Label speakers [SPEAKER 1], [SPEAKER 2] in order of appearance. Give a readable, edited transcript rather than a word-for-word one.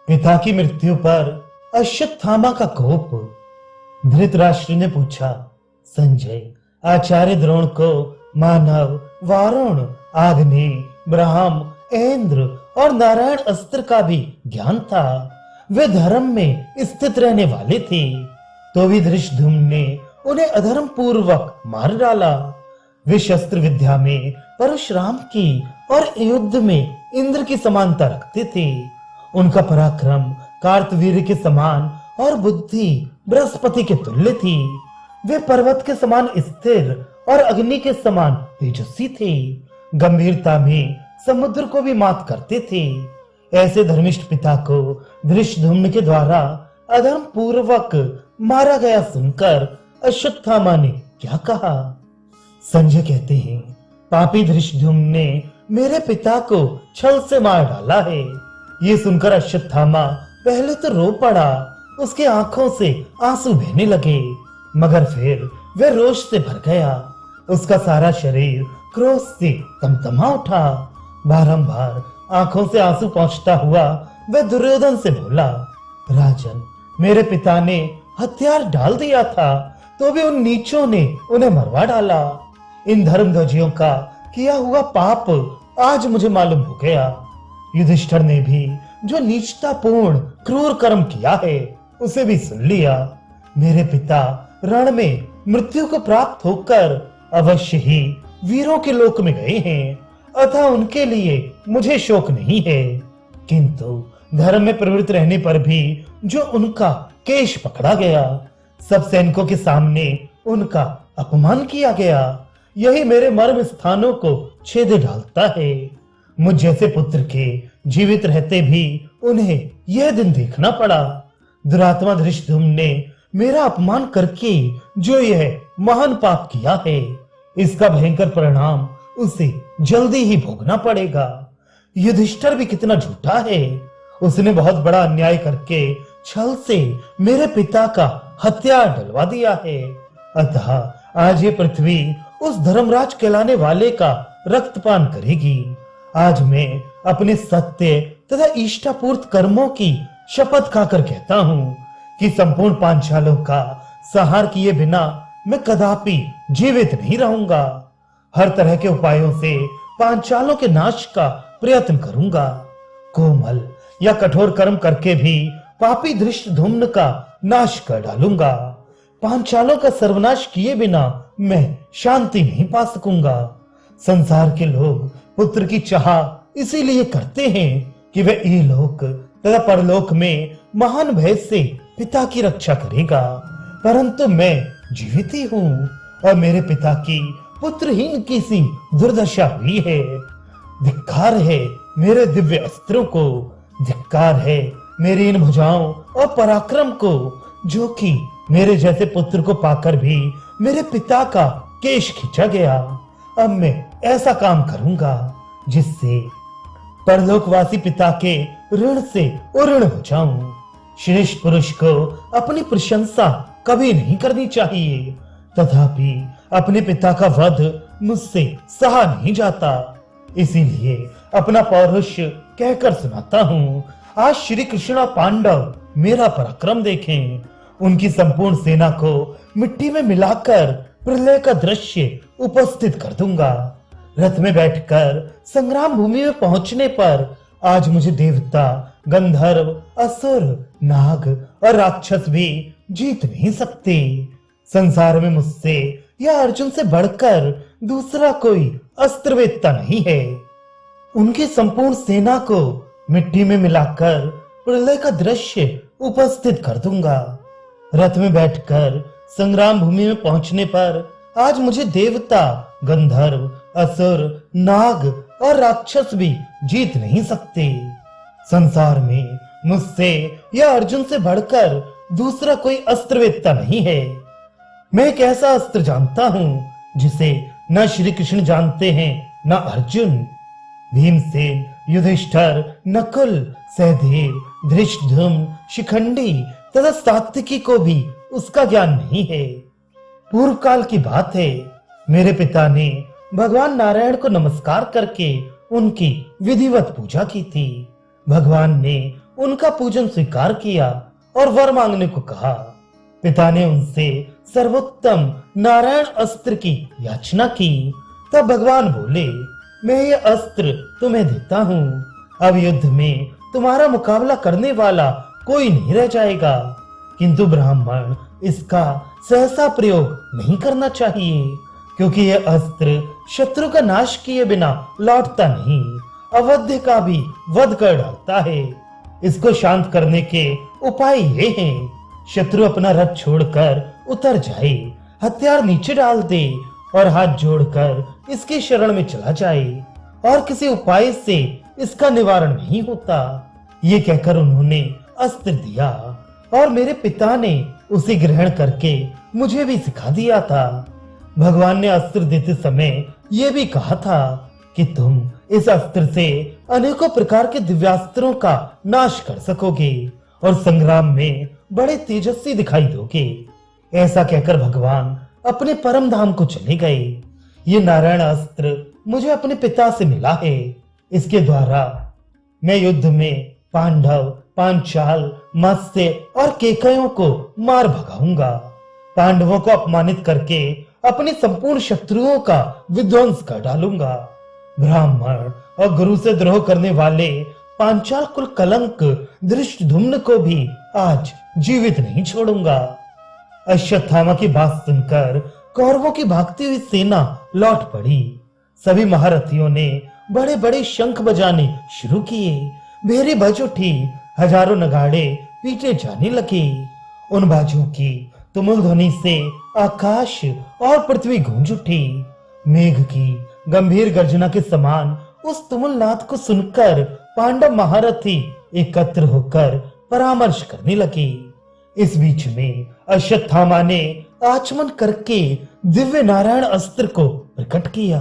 [SPEAKER 1] पिता की मृत्यु पर अश्वत्थामा का कोप। धृतराष्ट्र ने पूछा, संजय, आचार्य द्रोण को मानव, वारुण, आग्नि, ब्रह्म, इंद्र और नारायण अस्त्र का भी ज्ञान था। वे धर्म में स्थित रहने वाले थे, तो भी धृष्टद्युम्न ने उन्हें अधर्म पूर्वक मार डाला। वे शस्त्र विद्या में परशुराम की और युद्ध में इंद्र की समानता रखते थे। उनका पराक्रम कार्तवीर्य के समान और बुद्धि बृहस्पति के तुल्य थी। वे पर्वत के समान स्थिर और अग्नि के समान तेजस्वी थे। गंभीरता में समुद्र को भी मात करते थे। ऐसे धर्मिष्ठ पिता को धृष्टद्युम्न के द्वारा अधर्म पूर्वक मारा गया सुनकर अश्वत्थामा ने क्या कहा? संजय कहते हैं, पापी धृष्टद्युम्न ने मेरे पिता को छल से मार डाला है। ये सुनकर अश्वत्थामा पहले तो रो पड़ा, उसके आंखों से आंसू बहने लगे, मगर फिर वह रोष से भर गया। उसका सारा शरीर क्रोध से तमतमा उठा। बारंबार आंखों से आंसू पोंछता हुआ वह दुर्योधन से बोला, राजन, मेरे पिता ने हथियार डाल दिया था, तो भी उन नीचों ने उन्हें मरवा डाला। इन धर्मध्वजियों का किया हुआ पाप आज मुझे मालूम हो गया। युधिष्ठिर ने भी जो नीचतापूर्ण क्रूर कर्म किया है उसे भी सुन लिया। मेरे पिता रण में मृत्यु को प्राप्त होकर अवश्य ही वीरों के लोक में गए हैं, अतः उनके लिए मुझे शोक नहीं है। किंतु धर्म में प्रवृत्त रहने पर भी जो उनका केश पकड़ा गया, सब सैनिकों के सामने उनका अपमान किया गया, यही मेरे मर्म स्थानों को छेद डालता है। मुझ जैसे पुत्र के जीवित रहते भी उन्हें यह दिन देखना पड़ा। दुरात्मा धृष्टद्युम्न ने मेरा अपमान करके जो यह महान पाप किया है, इसका भयंकर परिणाम उसे जल्दी ही भोगना पड़ेगा। युधिष्ठिर भी कितना झूठा है, उसने बहुत बड़ा अन्याय करके छल से मेरे पिता का हथियार डलवा दिया है। अतः आज ये पृथ्वी उस धर्मराज कहलाने वाले का रक्तपान करेगी। आज मैं अपने सत्य तथा इष्टापूर्त कर्मों की शपथ खाकर कहता हूँ कि संपूर्ण पांचालों का संहार किए बिना मैं कदापि जीवित नहीं रहूंगा। हर तरह के उपायों से पांचालों के नाश का प्रयत्न करूंगा। कोमल या कठोर कर्म करके भी पापी धृष्टद्युम्न का नाश कर डालूंगा। पांचालों का सर्वनाश किए बिना मैं शांति नहीं पा सकूंगा। संसार के लोग पुत्र की चाह इसीलिए करते हैं कि वह इहलोक तथा परलोक में महान भय से पिता की रक्षा करेगा, परंतु मैं जीवित ही हूँ और मेरे पिता की पुत्रहीन की सी दुर्दशा हुई है। धिक्कार है मेरे दिव्य अस्त्रों को, धिक्कार है मेरी इन भुजाओं और पराक्रम को, जो कि मेरे जैसे पुत्र को पाकर भी मेरे पिता का केश खींचा गया। अब मैं ऐसा काम करूंगा जिससे परलोकवासी पिता के ऋण से उऋण हो जाऊं। श्रेष्ठ पुरुष को अपनी प्रशंसा कभी नहीं करनी चाहिए, तथापि अपने पिता का वध मुझसे सहा नहीं जाता। इसीलिए अपना पौरुष कहकर सुनाता हूँ। आज श्री कृष्ण और पांडव मेरा पराक्रम देखें। उनकी संपूर्ण सेना को मिट्टी में मिलाकर प्रलय का दृश्य उपस्थित कर दूंगा। रथ में बैठकर संग्राम भूमि में पहुंचने पर आज मुझे देवता, गंधर्व, असुर, नाग और राक्षस भी जीत नहीं सकते। संसार में मुझसे या अर्जुन से बढ़कर दूसरा कोई अस्त्रवेत्ता नहीं है। उनकी संपूर्ण सेना को मिट्टी में मिलाकर प्रलय का दृश्य उपस्थित कर दूंगा। रथ में बैठकर संग्राम भूमि में पहुंचने पर आज मुझे देवता, गंधर्व, असुर, नाग और राक्षस भी जीत नहीं सकते। संसार में मुझसे या अर्जुन से बढ़कर दूसरा कोई अस्त्रवेत्ता नहीं है। मैं एक ऐसा अस्त्र जानता हूँ जिसे न श्री कृष्ण जानते हैं न अर्जुन। भीमसेन, युधिष्ठिर, नकुल, सहदेव, धृष्टद्युम्न, शिखंडी तथा सात्विकी को भी उसका ज्ञान नहीं है। पूर्व काल की बात है, मेरे पिता ने भगवान नारायण को नमस्कार करके उनकी विधिवत पूजा की थी। भगवान ने उनका पूजन स्वीकार किया और वर मांगने को कहा। पिता ने उनसे सर्वोत्तम नारायण अस्त्र की याचना की। तब भगवान बोले, मैं ये अस्त्र तुम्हें देता हूँ। अब युद्ध में तुम्हारा मुकाबला करने वाला कोई नहीं रह जाएगा, किंतु ब्राह्मण इसका सहसा प्रयोग नहीं करना चाहिए, क्योंकि यह अस्त्र शत्रु का नाश किए बिना लौटता नहीं, अवध्य का भी वध कर डालता है। इसको शांत करने के उपाय ये हैं, शत्रु अपना रथ छोड़कर उतर जाए, हथियार नीचे डाल दे और हाथ जोड़कर इसकी शरण में चला जाए, और किसी उपाय से इसका निवारण नहीं होता। ये कहकर उन्होंने अस्त्र दिया और मेरे पिता ने उसे ग्रहण करके मुझे भी सिखा दिया था। भगवान ने अस्त्र देते समय यह भी कहा था कि तुम इस अस्त्र से अनेकों प्रकार के दिव्यास्त्रों का नाश कर सकोगे और संग्राम में बड़े तेजस्वी दिखाई दोगे। ऐसा कहकर भगवान अपने परम धाम को चले गए। ये नारायण अस्त्र मुझे अपने पिता से मिला है। इसके द्वारा मैं युद्ध में पांडव, पांचाल, मत्स्य और केकयों को मार भगाऊंगा। पांडवों को अपमानित करके अपने संपूर्ण शत्रुओं का विध्वंस कर डालूंगा। ब्राह्मण और गुरु से द्रोह करने वाले पांचाल कुल कलंक धृष्टद्युम्न को भी आज जीवित नहीं छोड़ूंगा। अश्वत्थामा की बात सुनकर कौरवों की भागती हुई सेना लौट पड़ी। सभी महारथियों ने बड़े बड़े शंख बजाने शुरू किए। भेरी बज उठी, हजारों नगाड़े पीटे जाने लगे। उन बाजों की तुमुल ध्वनि से आकाश और पृथ्वी गूंज उठी। मेघ की गंभीर गर्जना के समान उस तुमुल नाद को सुनकर पांडव महारथी एकत्र होकर परामर्श करने लगे। इस बीच में अश्वत्थामा ने आचमन करके दिव्य नारायण अस्त्र को प्रकट किया।